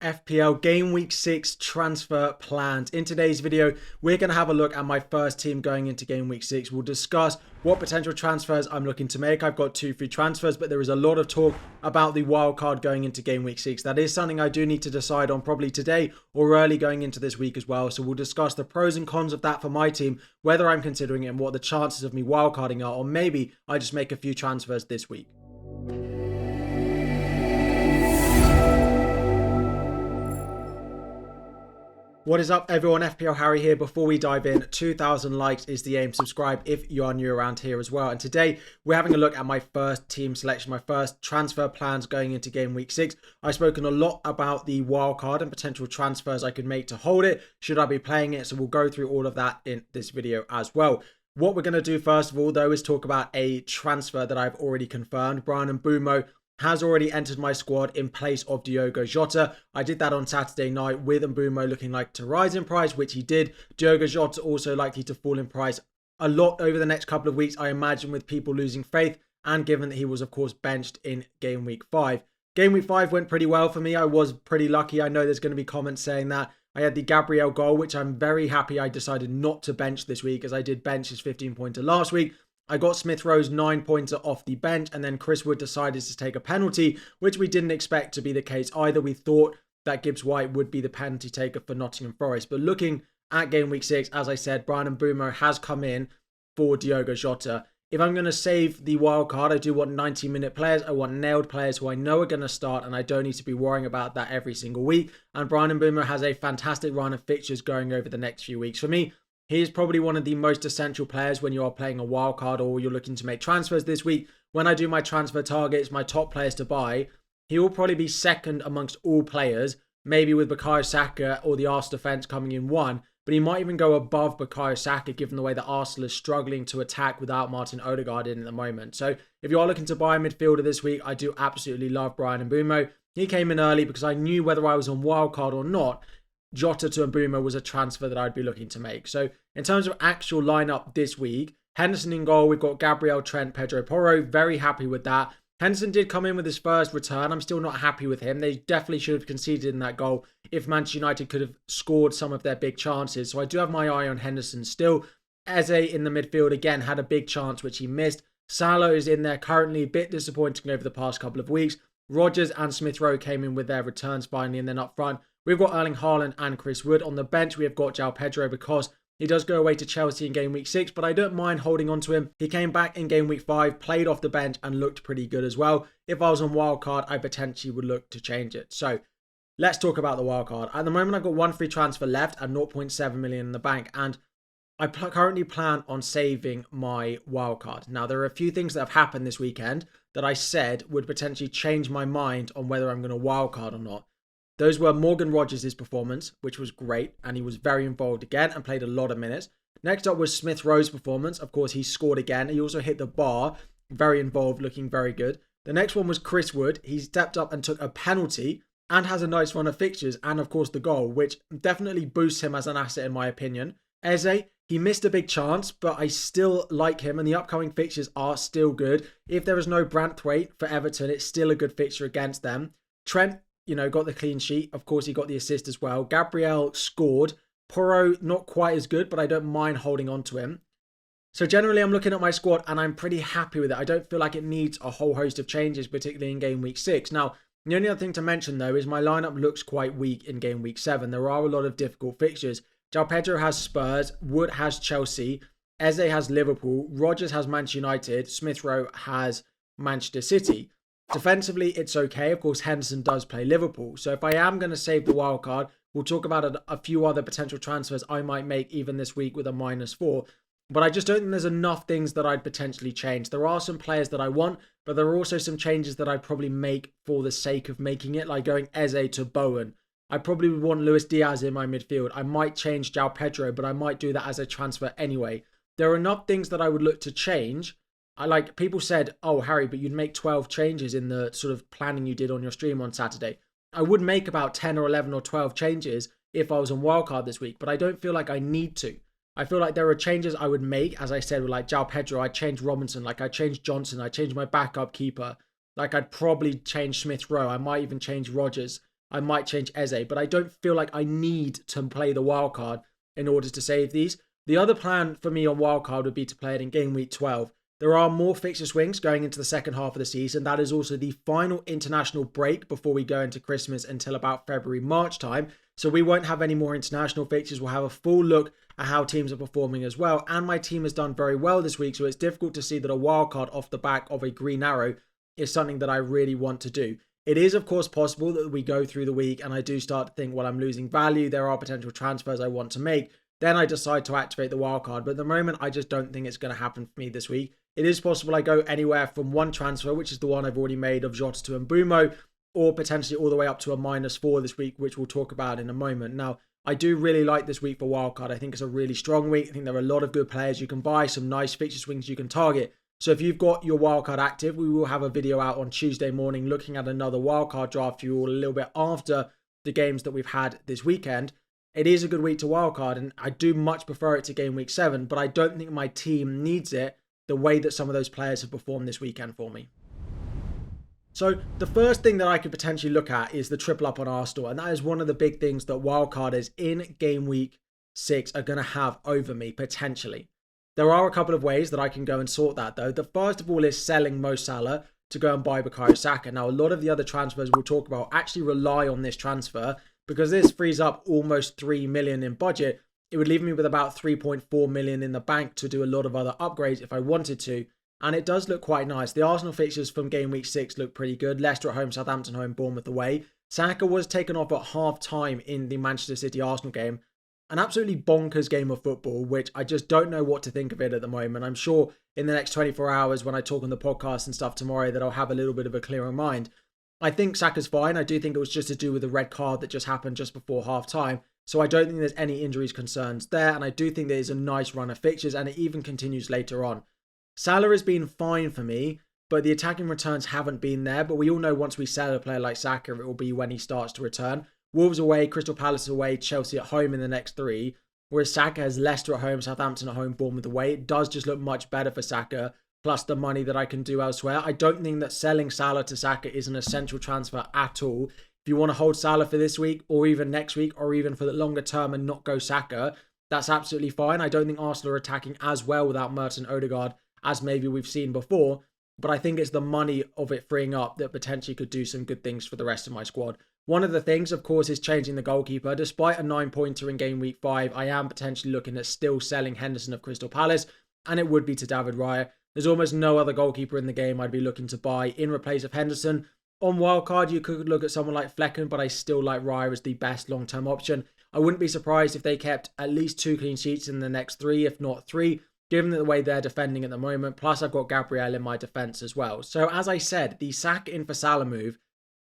FPL Game Week 6 transfer plans. In today's video, we're going to have a look at my first team going into Game Week 6. We'll discuss what potential transfers I'm looking to make. I've got 2 free transfers, but there is a lot of talk about the wildcard going into Game Week 6. That is something I do need to decide on probably today or early going into this week as well. So we'll discuss the pros and cons of that for my team, whether I'm considering it and what the chances of me wildcarding are, or maybe I just make a few transfers this week. What is up everyone, FPL Harry here. Before we dive in, 2,000 likes is the aim. Subscribe if you are new around here as well. And today we're having a look at my first team selection, my first transfer plans going into Game Week 6. I've spoken a lot about the wildcard and potential transfers I could make to hold it, should I be playing it. So we'll go through all of that in this video as well. What we're going to do first of all though is talk about a transfer that I've already confirmed. Bryan Mbeumo has already entered my squad in place of Diogo Jota. I did that on Saturday night with Mbeumo looking like to rise in price, which he did. Diogo Jota also likely to fall in price a lot over the next couple of weeks, I imagine, with people losing faith, and given that he was of course benched in Game Week 5. Game Week 5 went pretty well for me. I was pretty lucky. I know there's going to be comments saying that. I had the Gabriel goal, which I'm very happy I decided not to bench this week, as I did bench his 15-pointer last week. I got Smith Rowe's 9-pointer off the bench, and then Chris Wood decided to take a penalty, which we didn't expect to be the case either. We thought that Gibbs White would be the penalty taker for Nottingham Forest. But looking at Game Week 6, as I said, Bryan Mbeumo has come in for Diogo Jota. If I'm going to save the wild card, I do want 90-minute players. I want nailed players who I know are going to start, and I don't need to be worrying about that every single week. And Bryan Mbeumo has a fantastic run of fixtures going over the next few weeks. For me, he is probably one of the most essential players when you are playing a wildcard or you're looking to make transfers this week. When I do my transfer targets, my top players to buy, he will probably be second amongst all players, maybe with Bukayo Saka or the Arsenal defence coming in 1. But he might even go above Bukayo Saka, given the way that Arsenal is struggling to attack without Martin Odegaard in at the moment. So if you are looking to buy a midfielder this week, I do absolutely love Bryan Mbeumo. He came in early because I knew whether I was on wildcard or not, Jota to Mbeumo was a transfer that I'd be looking to make. So in terms of actual lineup this week, Henderson in goal, we've got Gabriel, Trent, Pedro Porro. Very happy with that. Henderson did come in with his first return. I'm still not happy with him. They definitely should have conceded in that goal if Manchester United could have scored some of their big chances. So I do have my eye on Henderson still. Eze in the midfield again had a big chance which he missed. Salah is in there currently, a bit disappointing over the past couple of weeks. Rodgers and Smith Rowe came in with their returns finally, and then up front we've got Erling Haaland and Chris Wood. On the bench, we have got João Pedro because he does go away to Chelsea in Game Week 6, but I don't mind holding on to him. He came back in Game Week 5, played off the bench and looked pretty good as well. If I was on wildcard, I potentially would look to change it. So let's talk about the wildcard. At the moment, I've got 1 free transfer left and 0.7 million in the bank, and I currently plan on saving my wildcard. Now, there are a few things that have happened this weekend that I said would potentially change my mind on whether I'm going to wildcard or not. Those were Morgan Rodgers' performance, which was great, and he was very involved again and played a lot of minutes. Next up was Smith Rowe's performance. Of course, he scored again. He also hit the bar, very involved, looking very good. The next one was Chris Wood. He stepped up and took a penalty and has a nice run of fixtures and, of course, the goal, which definitely boosts him as an asset in my opinion. Eze, he missed a big chance, but I still like him, and the upcoming fixtures are still good. If there is no Branthwaite for Everton, it's still a good fixture against them. Trent, got the clean sheet. Of course, he got the assist as well. Gabriel scored. Porro, not quite as good, but I don't mind holding on to him. So generally, I'm looking at my squad and I'm pretty happy with it. I don't feel like it needs a whole host of changes, particularly in Game Week 6. Now, the only other thing to mention, though, is my lineup looks quite weak in Game Week 7. There are a lot of difficult fixtures. João Pedro has Spurs. Wood has Chelsea. Eze has Liverpool. Rodgers has Manchester United. Smith Rowe has Manchester City. Defensively, it's okay. Of course, Henderson does play Liverpool. So if I am going to save the wild card, we'll talk about a few other potential transfers I might make even this week with a -4. But I just don't think there's enough things that I'd potentially change. There are some players that I want, but there are also some changes that I'd probably make for the sake of making it, like going Eze to Bowen. I probably would want Luis Diaz in my midfield. I might change João Pedro, but I might do that as a transfer anyway. There are enough things that I would look to change. People said, oh, Harry, but you'd make 12 changes in the sort of planning you did on your stream on Saturday. I would make about 10 or 11 or 12 changes if I was on wildcard this week, but I don't feel like I need to. I feel like there are changes I would make, as I said, with like João Pedro. I'd change Robinson, I'd change Johnson, I'd change my backup keeper. I'd probably change Smith Rowe. I might even change Rodgers. I might change Eze, but I don't feel like I need to play the wildcard in order to save these. The other plan for me on wildcard would be to play it in game week 12. There are more fixture swings going into the second half of the season. That is also the final international break before we go into Christmas until about February, March time. So we won't have any more international fixtures. We'll have a full look at how teams are performing as well. And my team has done very well this week, so it's difficult to see that a wildcard off the back of a green arrow is something that I really want to do. It is, of course, possible that we go through the week and I do start to think, well, I'm losing value. There are potential transfers I want to make. Then I decide to activate the wildcard. But at the moment, I just don't think it's going to happen for me this week. It is possible I go anywhere from one transfer, which is the one I've already made of Jota to Mbeumo, or potentially all the way up to a -4 this week, which we'll talk about in a moment. Now, I do really like this week for wildcard. I think it's a really strong week. I think there are a lot of good players you can buy, some nice fixture swings you can target. So if you've got your wildcard active, we will have a video out on Tuesday morning looking at another wildcard draft for you all a little bit after the games that we've had this weekend. It is a good week to wildcard, and I do much prefer it to game week 7, but I don't think my team needs it the way that some of those players have performed this weekend for me. So the first thing that I could potentially look at is the triple up on Arsenal, and that is one of the big things that wildcarders in game week 6 are going to have over me, potentially. There are a couple of ways that I can go and sort that though. The first of all is selling Mo Salah to go and buy Bukayo Saka. Now, a lot of the other transfers we'll talk about actually rely on this transfer because this frees up almost 3 million in budget. It would leave me with about 3.4 million in the bank to do a lot of other upgrades if I wanted to. And it does look quite nice. The Arsenal fixtures from game week 6 look pretty good. Leicester at home, Southampton home, Bournemouth away. Saka was taken off at half time in the Manchester City Arsenal game. An absolutely bonkers game of football, which I just don't know what to think of it at the moment. I'm sure in the next 24 hours when I talk on the podcast and stuff tomorrow that I'll have a little bit of a clearer mind. I think Saka's fine. I do think it was just to do with the red card that just happened just before half time. So I don't think there's any injuries concerns there. And I do think there's a nice run of fixtures and it even continues later on. Salah has been fine for me, but the attacking returns haven't been there. But we all know once we sell a player like Saka, it will be when he starts to return. Wolves away, Crystal Palace away, Chelsea at home in the next 3. Whereas Saka has Leicester at home, Southampton at home, Bournemouth away. It does just look much better for Saka, plus the money that I can do elsewhere. I don't think that selling Salah to Saka is an essential transfer at all. If you want to hold Salah for this week, or even next week, or even for the longer term and not go Saka, that's absolutely fine. I don't think Arsenal are attacking as well without Merton Odegaard as maybe we've seen before. But I think it's the money of it freeing up that potentially could do some good things for the rest of my squad. One of the things, of course, is changing the goalkeeper. Despite a 9-pointer in game week 5, I am potentially looking at still selling Henderson of Crystal Palace, and it would be to David Raya. There's almost no other goalkeeper in the game I'd be looking to buy in replace of Henderson. On wildcard, you could look at someone like Flecken, but I still like Raya as the best long-term option. I wouldn't be surprised if they kept at least 2 clean sheets in the next 3, if not 3, given the way they're defending at the moment. Plus, I've got Gabriel in my defence as well. So, as I said, the Saka in for Salah move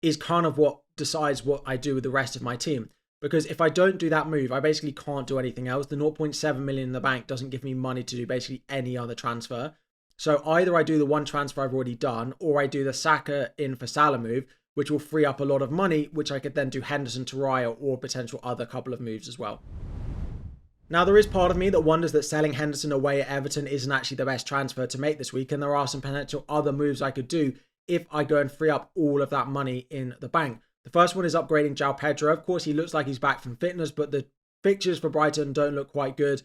is kind of what decides what I do with the rest of my team. Because if I don't do that move, I basically can't do anything else. The 0.7 million in the bank doesn't give me money to do basically any other transfer. So either I do the one transfer I've already done, or I do the Saka in for Salah move, which will free up a lot of money, which I could then do Henderson to Raya or potential other couple of moves as well. Now, there is part of me that wonders that selling Henderson away at Everton isn't actually the best transfer to make this week, and there are some potential other moves I could do if I go and free up all of that money in the bank. The first one is upgrading João Pedro. Of course, he looks like he's back from fitness, but the fixtures for Brighton don't look quite good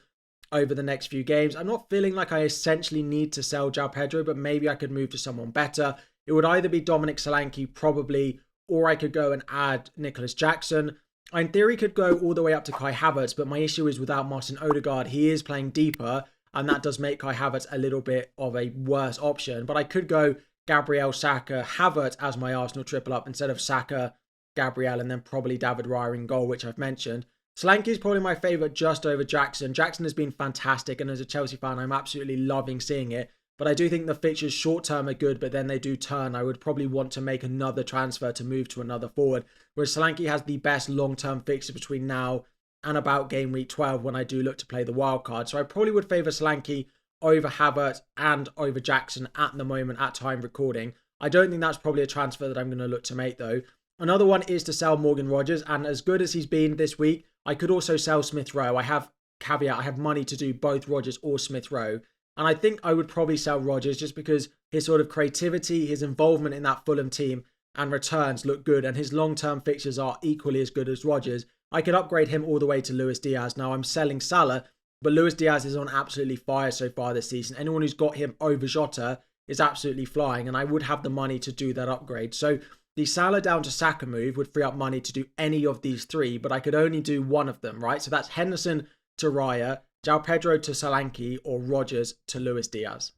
over the next few games. I'm not feeling like I essentially need to sell João Pedro, but maybe I could move to someone better. It would either be Dominic Solanke, probably, or I could go and add Nicholas Jackson. I, in theory, could go all the way up to Kai Havertz, but my issue is without Martin Odegaard. He is playing deeper, and that does make Kai Havertz a little bit of a worse option. But I could go Gabriel, Saka, Havertz as my Arsenal triple up instead of Saka, Gabriel, and then probably David Raya in goal, which I've mentioned. Solanke is probably my favourite just over Jackson. Jackson has been fantastic, and as a Chelsea fan, I'm absolutely loving seeing it. But I do think the fixtures short term are good, but then they do turn. I would probably want to make another transfer to move to another forward. Whereas Solanke has the best long-term fixture between now and about game week 12 when I do look to play the wild card. So I probably would favour Solanke over Havertz and over Jackson at the moment at time recording. I don't think that's probably a transfer that I'm going to look to make though. Another one is to sell Morgan Rogers, and as good as he's been this week, I could also sell Smith Rowe. I have money to do both Rogers or Smith Rowe. And I think I would probably sell Rogers just because his sort of creativity, his involvement in that Fulham team and returns look good, and his long-term fixtures are equally as good as Rodgers, I could upgrade him all the way to Luis Diaz. Now, I'm selling Salah, but Luis Diaz is on absolutely fire so far this season. Anyone who's got him over Jota is absolutely flying, and I would have the money to do that upgrade. So the Salah down to Saka move would free up money to do any of these three, but I could only do one of them, right? So that's Henderson to Raya, João Pedro to Solanke, or Rodgers to Luis Diaz.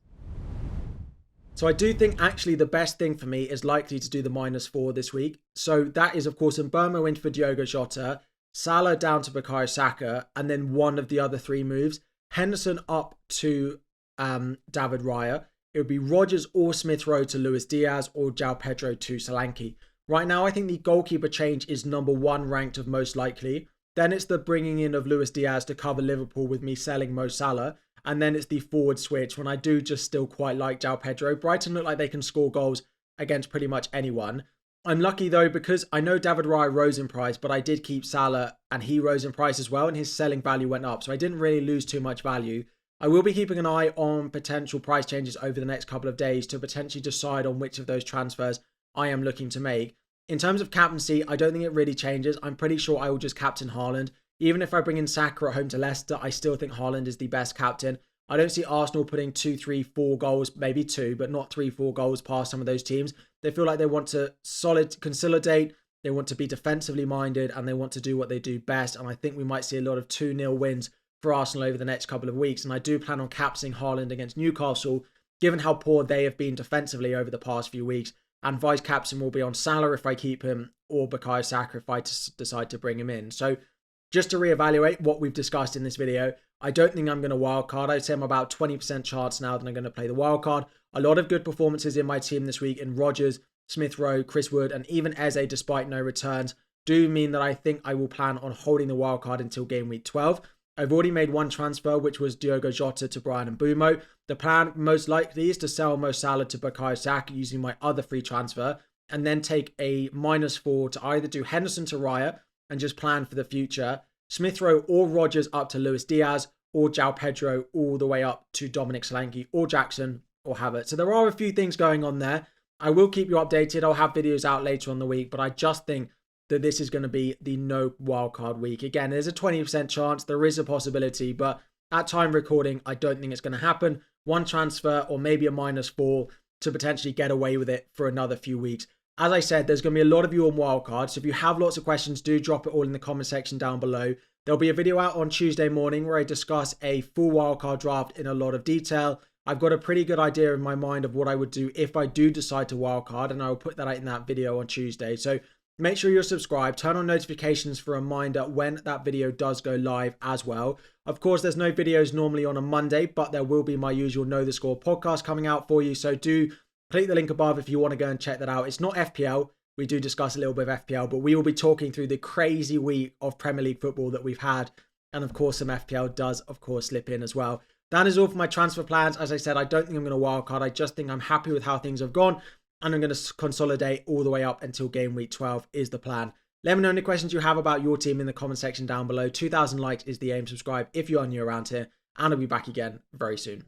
So I do think actually the best thing for me is likely to do the -4 this week. So that is, of course, Mbeumo in for Diogo Jota, Salah down to Bukayo Saka, and then one of the other three moves. Henderson up to David Raya. It would be Rodgers or Smith Rowe to Luis Diaz, or João Pedro to Solanke. Right now, I think the goalkeeper change is number 1 ranked of most likely. Then it's the bringing in of Luis Diaz to cover Liverpool with me selling Mo Salah. And then it's the forward switch when I do just still quite like João Pedro. Brighton look like they can score goals against pretty much anyone. I'm lucky though, because I know David Raya rose in price, but I did keep Salah and he rose in price as well, and his selling value went up. So I didn't really lose too much value. I will be keeping an eye on potential price changes over the next couple of days to potentially decide on which of those transfers I am looking to make. In terms of captaincy, I don't think it really changes. I'm pretty sure I will just captain Haaland. Even if I bring in Saka at home to Leicester, I still think Haaland is the best captain. I don't see Arsenal putting 2, 3, 4 goals, maybe 2, but not 3, 4 goals past some of those teams. They feel like they want to consolidate, they want to be defensively minded, and they want to do what they do best. And I think we might see a lot of 2-0 wins for Arsenal over the next couple of weeks. And I do plan on captaining Haaland against Newcastle, given how poor they have been defensively over the past few weeks. And vice captain will be on Salah if I keep him, or Bukayo Saka if I decide to bring him in. So just to reevaluate what we've discussed in this video, I don't think I'm going to wildcard. I'd say I'm about 20% chance now that I'm going to play the wildcard. A lot of good performances in my team this week in Rodgers, Smith Rowe, Chris Wood, and even Eze despite no returns do mean that I think I will plan on holding the wildcard until game week 12. I've already made one transfer, which was Diogo Jota to Bryan Mbeumo. The plan most likely is to sell Mo Salah to Bukayo Saka using my other free transfer, and then take a -4 to either do Henderson to Raya and just plan for the future, Smith Rowe or Rodgers up to Luis Diaz, or João Pedro all the way up to Dominic Solanke or Jackson or Havertz. So there are a few things going on there. I will keep you updated. I'll have videos out later on the week, but I just think that this is going to be the no wildcard week. Again, there's a 20% chance, there is a possibility, but at time recording, I don't think it's going to happen. One transfer or maybe a -4 to potentially get away with it for another few weeks. As I said, there's going to be a lot of you on wildcard, so if you have lots of questions, do drop it all in the comment section down below. There'll be a video out on Tuesday morning where I discuss a full wildcard draft in a lot of detail. I've got a pretty good idea in my mind of what I would do if I do decide to wildcard, and I will put that out in that video on Tuesday. So make sure you're subscribed, turn on notifications for a reminder when that video does go live as well. Of course, there's no videos normally on a Monday, but there will be my usual Know The Score podcast coming out for you, so do click the link above if you want to go and check that out. It's not FPL. We do discuss a little bit of FPL, but we will be talking through the crazy week of Premier League football that we've had. And of course, some FPL does, of course, slip in as well. That is all for my transfer plans. As I said, I don't think I'm going to wildcard. I just think I'm happy with how things have gone. And I'm going to consolidate all the way up until game week 12 is the plan. Let me know any questions you have about your team in the comment section down below. 2,000 likes is the aim. Subscribe if you are new around here. And I'll be back again very soon.